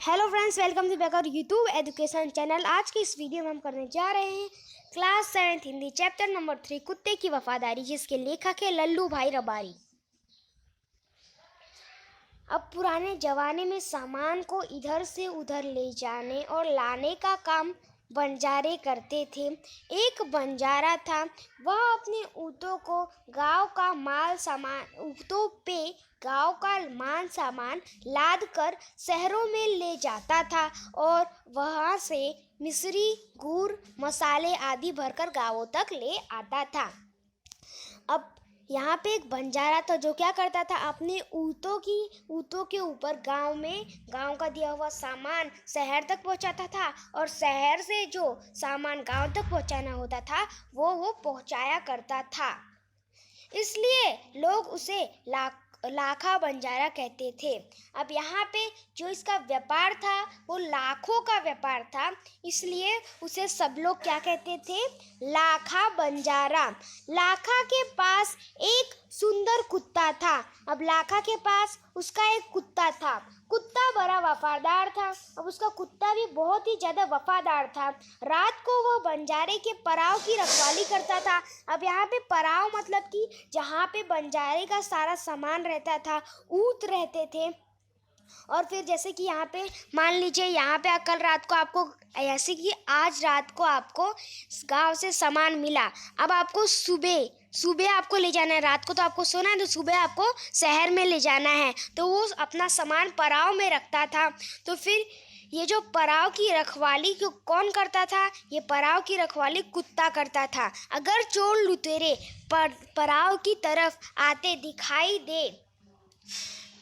Hello friends, welcome to back our YouTube education channel. आज की इस वीडियो में हम करने जा रहे हैं क्लास 7 हिंदी चैप्टर नंबर 3 कुत्ते की वफादारी, जिसके लेखक है लल्लू भाई रबारी। अब पुराने जमाने में सामान को इधर से उधर ले जाने और लाने का काम बंजारे करते थे। एक बंजारा था, वह अपने ऊँटों को गांव का माल सामान ऊँटों पे गांव का मान सामान लाद कर शहरों में ले जाता था और वहां से मिश्री, गुड़, मसाले आदि भरकर गांवों तक ले आता था। अब यहाँ पे एक बंजारा था जो क्या करता था, अपने ऊँटों के ऊपर गांव का दिया हुआ सामान शहर तक पहुँचाता था और शहर से जो सामान गांव तक पहुँचाना होता था वो पहुँचाया करता था। इसलिए लोग उसे लाखा बंजारा कहते थे। अब यहाँ पे जो इसका व्यापार था वो लाखों का व्यापार था, इसलिए उसे सब लोग क्या कहते थे, लाखा बंजारा। लाखा के पास एक सुंदर कुत्ता था। अब लाखा के पास उसका एक कुत्ता था। कुत्ता बड़ा वफादार था। अब उसका कुत्ता भी बहुत ही ज़्यादा वफादार था। रात को वह बंजारे के पराव की रखवाली करता था। अब यहाँ पे पराव मतलब कि जहाँ पे बंजारे का सारा सामान रहता था, ऊँट रहते थे। और फिर जैसे कि यहाँ पे मान लीजिए, यहाँ पे कल रात को आपको, ऐसे कि आज रात को आपको गांव से सामान मिला। अब आपको सुबह आपको ले जाना है। रात को तो आपको सोना है, तो सुबह आपको शहर में ले जाना है। तो वो अपना सामान पराव में रखता था। तो फिर ये जो पराव की रखवाली को कौन करता था, ये पराव की रखवाली कुत्ता करता था। अगर चोर लुटेरे पराव की तरफ आते दिखाई दे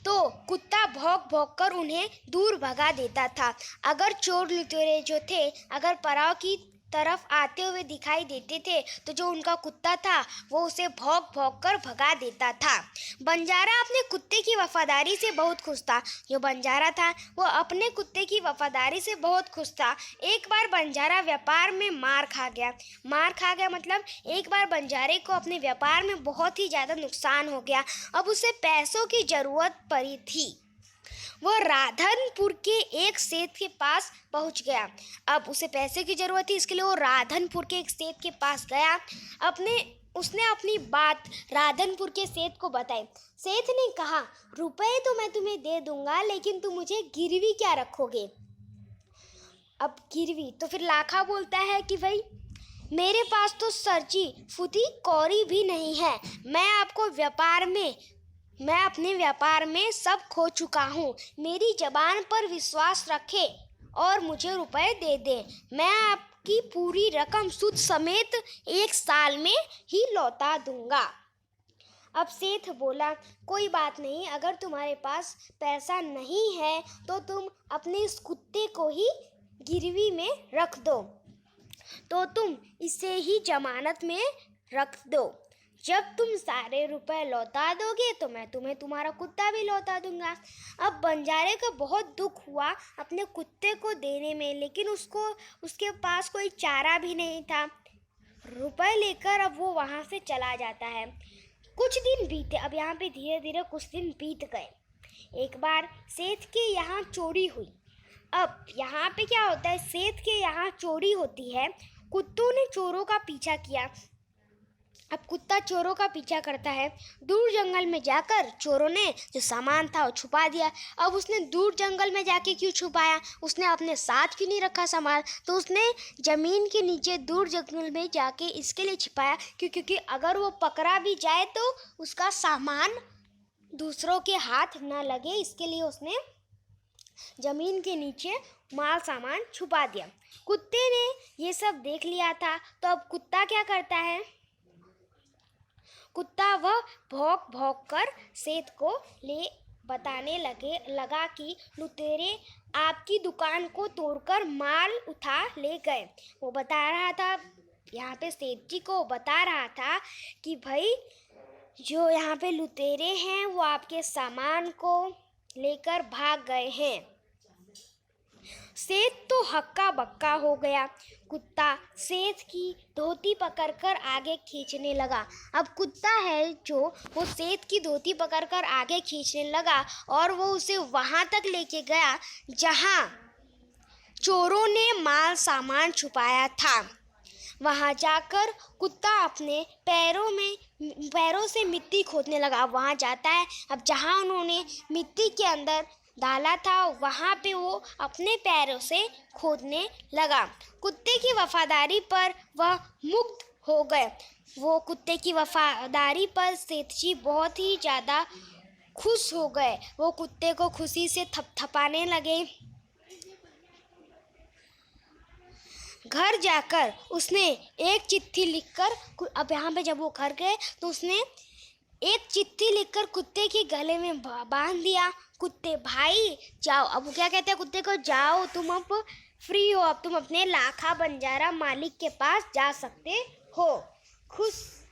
तो कुत्ता भौंक भौंक कर उन्हें दूर भगा देता था। अगर चोर लुटेरे जो थे, अगर पराव की तरफ आते हुए दिखाई देते थे तो जो उनका कुत्ता था वो उसे भौंक भौंक कर भगा देता था। बंजारा अपने कुत्ते की वफादारी से बहुत खुश था। जो बंजारा था वो अपने कुत्ते की वफादारी से बहुत खुश था। एक बार बंजारा व्यापार में मार खा गया मतलब एक बार बंजारे को अपने व्यापार में बहुत ही ज़्यादा नुकसान हो गया। अब उसे पैसों की ज़रूरत पड़ी थी। वह राधनपुर के एक सेठ के पास पहुंच गया। अब उसे पैसे की ज़रूरत थी, इसके लिए वो राधनपुर के एक सेठ के पास गया। उसने अपनी बात राधनपुर के सेठ को बताई। सेठ ने कहा, रुपए तो मैं तुम्हें दे दूंगा, लेकिन तुम मुझे गिरवी क्या रखोगे। अब गिरवी तो फिर लाखा बोलता है कि भाई मेरे पास तो सरजी फुटी कौड़ी भी नहीं है। मैं अपने व्यापार में सब खो चुका हूँ। मेरी जबान पर विश्वास रखे और मुझे रुपए दे दे। मैं आपकी पूरी रकम सूद समेत 1 साल में ही लौटा दूंगा। अब सेठ बोला, कोई बात नहीं, अगर तुम्हारे पास पैसा नहीं है तो तुम अपने इस कुत्ते को ही गिरवी में रख दो, तो तुम इसे ही जमानत में रख दो। जब तुम सारे रुपए लौटा दोगे तो मैं तुम्हें तुम्हारा कुत्ता भी लौटा दूंगा। अब बंजारे को बहुत दुख हुआ अपने कुत्ते को देने में, लेकिन उसके पास कोई चारा भी नहीं था। रुपए लेकर अब वो वहाँ से चला जाता है। कुछ दिन बीते। अब यहाँ पे धीरे धीरे कुछ दिन बीत गए। एक बार सेठ के यहाँ चोरी हुई। अब यहाँ पे क्या होता है, सेठ के यहाँ चोरी होती है। कुत्तों ने चोरों का पीछा किया। अब कुत्ता चोरों का पीछा करता है। दूर जंगल में जाकर चोरों ने जो सामान था वो छुपा दिया। अब उसने दूर जंगल में जाके क्यों छुपाया, उसने अपने साथ क्यों नहीं रखा सामान, तो उसने ज़मीन के नीचे दूर जंगल में जाके इसके लिए छिपाया क्योंकि अगर वो पकड़ा भी जाए तो उसका सामान दूसरों के हाथ ना लगे, इसके लिए उसने ज़मीन के नीचे माल सामान छुपा दिया। कुत्ते ने ये सब देख लिया था। तो अब कुत्ता क्या करता है, कुत्ता वह भौंक भौंक कर सेठ को बताने लगा कि लुटेरे आपकी दुकान को तोड़कर माल उठा ले गए। वो बता रहा था, यहाँ पे सेठ जी को बता रहा था कि भाई जो यहाँ पे लुटेरे हैं वो आपके सामान को लेकर भाग गए हैं। सेठ तो हक्का बक्का हो गया। कुत्ता सेठ की धोती पकड़कर आगे खींचने लगा। अब कुत्ता है जो वो सेठ की धोती पकड़कर आगे खींचने लगा और वो उसे वहाँ तक लेके गया जहाँ चोरों ने माल सामान छुपाया था। वहाँ जाकर कुत्ता अपने पैरों से मिट्टी खोदने लगा। वहाँ जाता है, अब जहाँ उन्होंने मिट्टी के अंदर डाला था वहाँ पे वो अपने पैरों से खोदने लगा। कुत्ते की वफादारी पर वह मुक्त हो गए। वो कुत्ते की वफादारी पर सेठ जी बहुत ही ज़्यादा खुश हो गए। वो कुत्ते को खुशी से थपथपाने लगे। घर जाकर उसने एक चिट्ठी लिखकर, अब यहाँ पे जब वो घर गए तो उसने एक चिट्ठी लिखकर कुत्ते के गले में बांध दिया। कुत्ते भाई जाओ, अब वो क्या कहते हैं कुत्ते को, जाओ तुम अब फ्री हो, अब तुम अपने लाखा बंजारा मालिक के पास जा सकते हो। खुश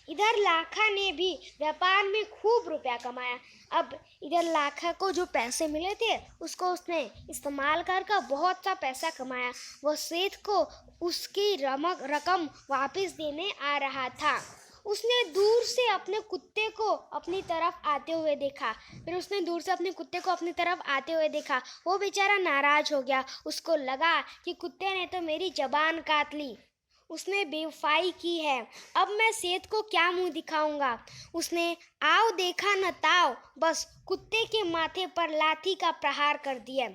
इधर लाखा ने भी व्यापार में खूब रुपया कमाया। अब इधर लाखा को जो पैसे मिले थे उसको उसने इस्तेमाल कर बहुत सा पैसा कमाया। वो सेठ को उसकी रकम वापस देने आ रहा था। उसने दूर से अपने कुत्ते को अपनी तरफ आते हुए देखा। वो बेचारा नाराज हो गया। उसको लगा कि कुत्ते ने तो मेरी जबान काट ली, उसने बेवफाई की है, अब मैं सेठ को क्या मुंह दिखाऊंगा। उसने आओ देखा न ताओ, बस कुत्ते के माथे पर लाठी का प्रहार कर दिया।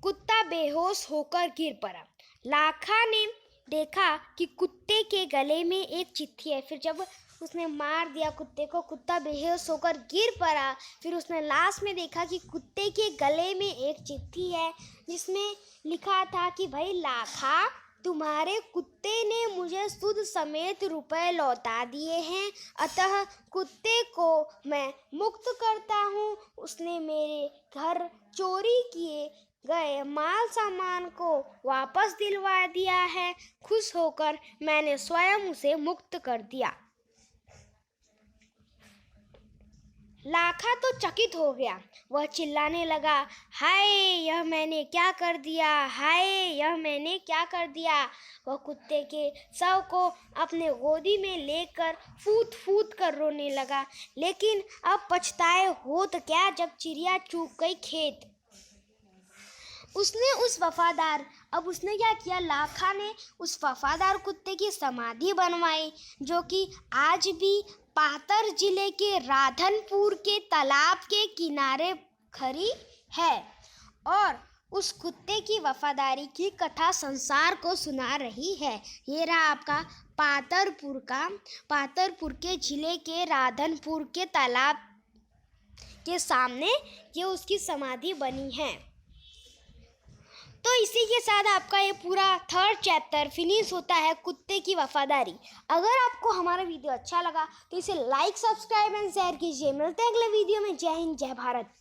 कुत्ता बेहोश होकर गिर पड़ा। लाखा ने देखा कि कुत्ते के गले में एक चिट्ठी है। फिर जब उसने मार दिया कुत्ते को, कुत्ता बेहोश होकर गिर पड़ा। फिर उसने लास्ट में देखा कि कुत्ते के गले में एक चिट्ठी है जिसमें लिखा था कि भाई लाखा, तुम्हारे कुत्ते ने मुझे सूद समेत रुपए लौटा दिए हैं, अतः कुत्ते को मैं मुक्त करता हूँ। उसने मेरे घर चोरी किए गए माल सामान को वापस दिलवा दिया है। खुश होकर मैंने स्वयं उसे मुक्त कर दिया। लाखा तो चकित हो गया। वह चिल्लाने लगा, हाय यह मैंने क्या कर दिया, हाय यह मैंने क्या कर दिया। वह कुत्ते के शव को अपने गोदी में लेकर फूट फूट कर रोने लगा। लेकिन अब पछताए हो तो क्या, जब चिड़िया चूक गई खेत। उसने क्या किया, लाखा ने उस वफादार कुत्ते की समाधि बनवाई, जो कि आज भी पातर जिले के राधनपुर के तालाब के किनारे खड़ी है और उस कुत्ते की वफादारी की कथा संसार को सुना रही है। ये रहा आपका पातरपुर के जिले के राधनपुर के तालाब के सामने ये उसकी समाधि बनी है। तो इसी के साथ आपका ये पूरा 3rd चैप्टर फिनिश होता है, कुत्ते की वफादारी। अगर आपको हमारा वीडियो अच्छा लगा तो इसे लाइक, सब्सक्राइब एंड शेयर कीजिए। मिलते हैं अगले वीडियो में। जय हिंद, जय भारत।